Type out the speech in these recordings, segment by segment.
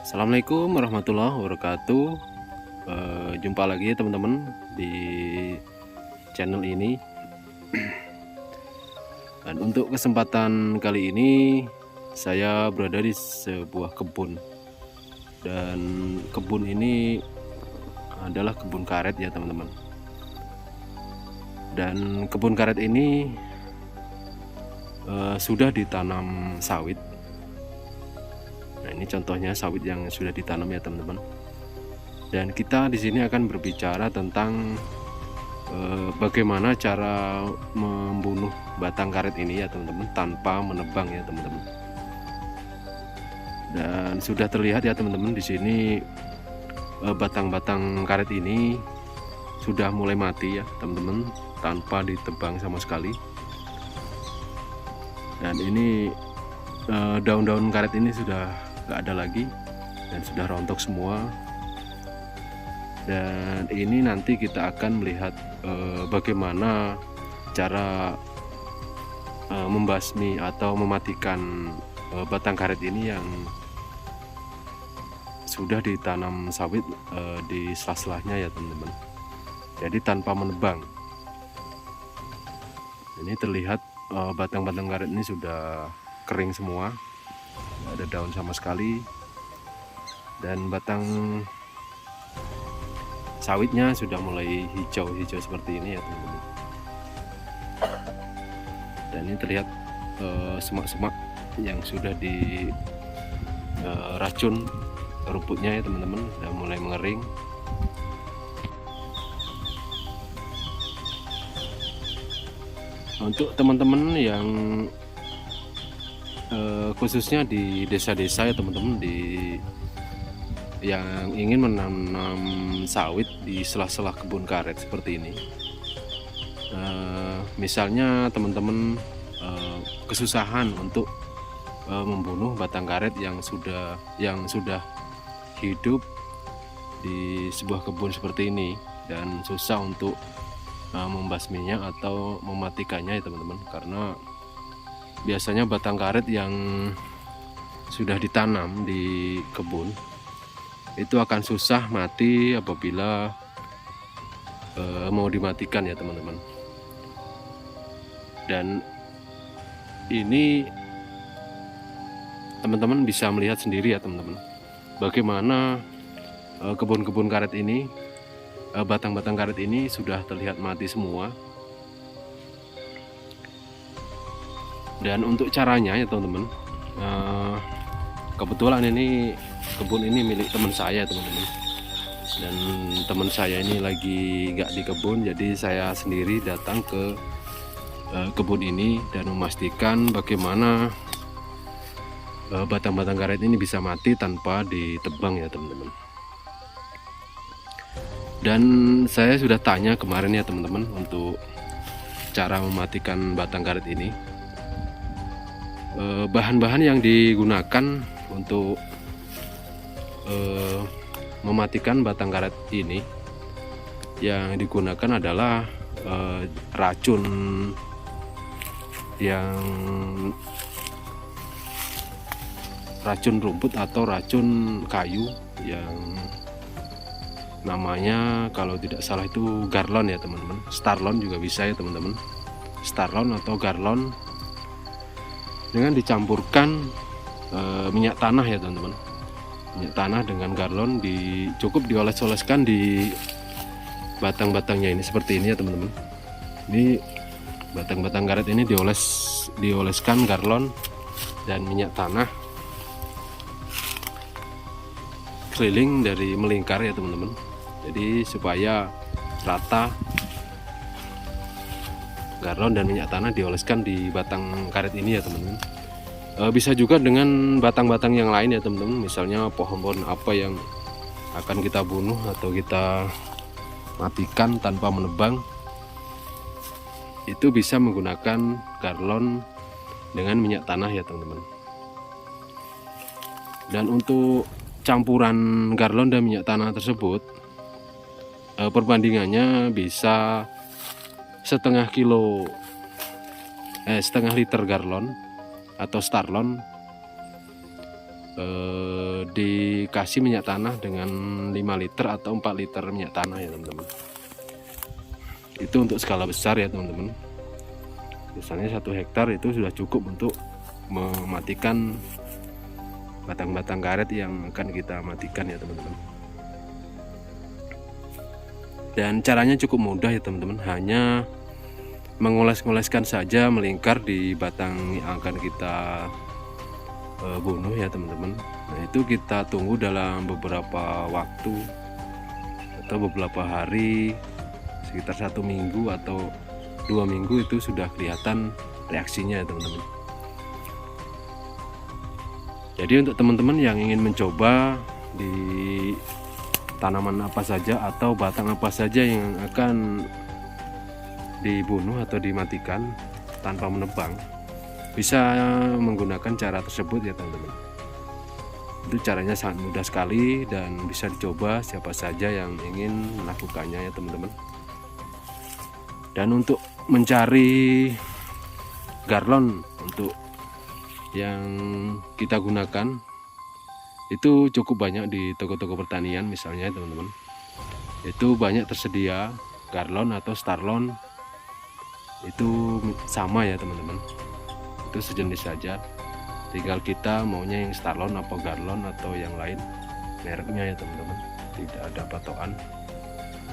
Assalamualaikum warahmatullahi wabarakatuh. Jumpa lagi ya teman-teman di channel ini. Dan untuk kesempatan kali ini saya berada di sebuah kebun. Dan kebun ini adalah kebun karet ya teman-teman. Dan kebun karet ini sudah ditanam sawit. Nah, ini contohnya sawit yang sudah ditanam ya teman-teman. Dan kita di sini akan berbicara tentang bagaimana cara membunuh batang karet ini ya teman-teman, tanpa menebang ya teman-teman. Dan sudah terlihat ya teman-teman di sini batang-batang karet ini sudah mulai mati ya teman-teman, tanpa ditebang sama sekali. Dan ini daun-daun karet ini sudah nggak ada lagi dan sudah rontok semua. Dan ini nanti kita akan melihat bagaimana cara membasmi atau mematikan batang karet ini yang sudah ditanam sawit di sela-selanya ya teman-teman. Jadi tanpa menebang. Ini terlihat batang-batang karet ini sudah kering semua, nggak ada daun sama sekali, dan batang sawitnya sudah mulai hijau-hijau seperti ini ya teman-teman. Dan ini terlihat semak-semak yang sudah di racun rumputnya ya teman-teman, sudah mulai mengering. Untuk teman-teman yang khususnya di desa-desa ya teman-teman, yang ingin menanam sawit di sela-sela kebun karet seperti ini, misalnya teman-teman kesusahan untuk membunuh batang karet yang sudah hidup di sebuah kebun seperti ini, dan susah untuk membasminya atau mematikannya ya teman-teman, karena biasanya batang karet yang sudah ditanam di kebun itu akan susah mati apabila mau dimatikan ya teman-teman. Dan ini teman-teman bisa melihat sendiri ya teman-teman, bagaimana kebun-kebun karet ini, batang-batang karet ini sudah terlihat mati semua. Dan untuk caranya ya teman-teman, kebetulan ini kebun ini milik teman saya teman-teman, dan teman saya ini lagi nggak di kebun, jadi saya sendiri datang ke kebun ini dan memastikan bagaimana batang-batang karet ini bisa mati tanpa ditebang ya teman-teman. Dan saya sudah tanya kemarin ya teman-teman untuk cara mematikan batang karet ini. Bahan-bahan yang digunakan untuk mematikan batang karet ini, yang digunakan adalah racun rumput atau racun kayu yang namanya, kalau tidak salah itu Garlon ya teman-teman. Starlon juga bisa ya teman-teman, Starlon atau Garlon, dengan dicampurkan minyak tanah ya teman-teman. Minyak tanah dengan Garlon cukup dioles-oleskan di batang-batangnya ini seperti ini ya teman-teman. Ini batang-batang karet ini dioleskan Garlon dan minyak tanah keliling dari melingkar ya teman-teman. Jadi supaya rata, Garlon dan minyak tanah dioleskan di batang karet ini ya teman-teman. Bisa juga dengan batang-batang yang lain ya teman-teman, misalnya pohon-pohon apa yang akan kita bunuh atau kita matikan tanpa menebang, itu bisa menggunakan Garlon dengan minyak tanah ya teman-teman. Dan untuk campuran Garlon dan minyak tanah tersebut, perbandingannya bisa setengah liter Garlon atau Starlon dikasih minyak tanah dengan 5 liter atau 4 liter minyak tanah ya teman-teman. Itu untuk skala besar ya teman-teman. Misalnya 1 hektar itu sudah cukup untuk mematikan batang-batang karet yang akan kita matikan ya teman-teman. Dan caranya cukup mudah ya teman-teman, hanya mengoles-ngoleskan saja melingkar di batang yang akan kita bunuh ya teman-teman. Nah itu kita tunggu dalam beberapa waktu atau beberapa hari, sekitar 1 minggu atau 2 minggu itu sudah kelihatan reaksinya ya teman-teman. Jadi untuk teman-teman yang ingin mencoba di tanaman apa saja atau batang apa saja yang akan dibunuh atau dimatikan tanpa menebang, bisa menggunakan cara tersebut ya teman-teman. Itu caranya sangat mudah sekali dan bisa dicoba siapa saja yang ingin melakukannya ya teman-teman. Dan untuk mencari garlon untuk yang kita gunakan itu cukup banyak di toko-toko pertanian misalnya teman-teman. Itu banyak tersedia garlon atau starlon, itu sama ya teman-teman, itu sejenis saja. Tinggal kita maunya yang starlon apa garlon atau yang lain mereknya ya teman-teman, tidak ada patokan.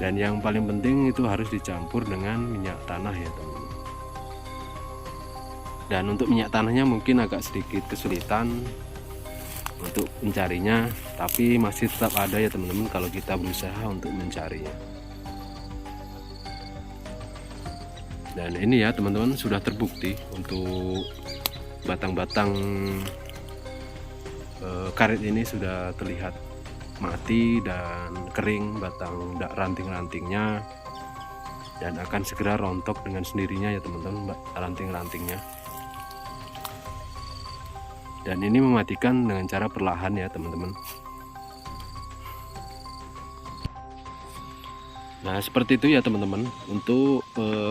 Dan yang paling penting itu harus dicampur dengan minyak tanah ya teman-teman. Dan untuk minyak tanahnya mungkin agak sedikit kesulitan untuk mencarinya, tapi masih tetap ada ya teman-teman kalau kita berusaha untuk mencarinya. Dan ini ya teman-teman, sudah terbukti untuk batang-batang karet ini sudah terlihat mati dan kering batang ranting-rantingnya, dan akan segera rontok dengan sendirinya ya teman-teman ranting-rantingnya. Dan ini mematikan dengan cara perlahan ya teman-teman. Nah seperti itu ya teman-teman, untuk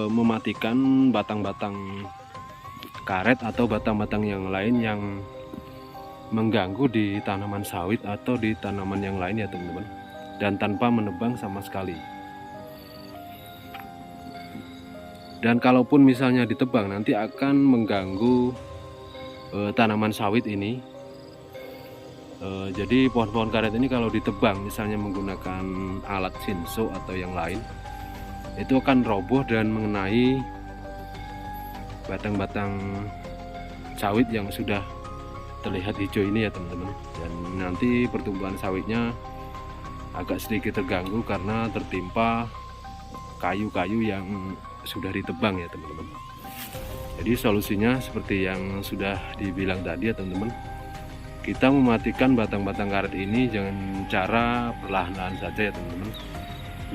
mematikan batang-batang karet atau batang-batang yang lain yang mengganggu di tanaman sawit atau di tanaman yang lain ya teman-teman, dan tanpa menebang sama sekali. Dan kalaupun misalnya ditebang, nanti akan mengganggu tanaman sawit ini. Jadi pohon-pohon karet ini kalau ditebang misalnya menggunakan alat sinso atau yang lain, itu akan roboh dan mengenai batang-batang sawit yang sudah terlihat hijau ini ya teman-teman. Dan nanti pertumbuhan sawitnya agak sedikit terganggu karena tertimpa kayu-kayu yang sudah ditebang ya teman-teman. Jadi solusinya seperti yang sudah dibilang tadi ya teman-teman, kita mematikan batang-batang karet ini dengan cara perlahan-lahan saja ya teman-teman,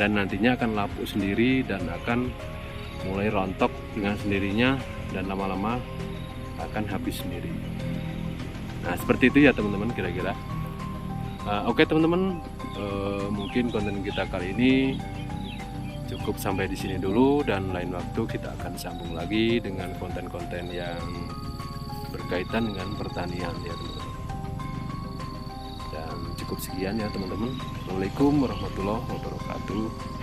dan nantinya akan lapuk sendiri dan akan mulai rontok dengan sendirinya dan lama-lama akan habis sendiri. Nah seperti itu ya teman-teman kira-kira. Oke teman-teman, mungkin konten kita kali ini cukup sampai di sini dulu, dan lain waktu kita akan sambung lagi dengan konten-konten yang berkaitan dengan pertanian ya teman-teman. Dan cukup sekian ya teman-teman. Assalamualaikum warahmatullahi wabarakatuh.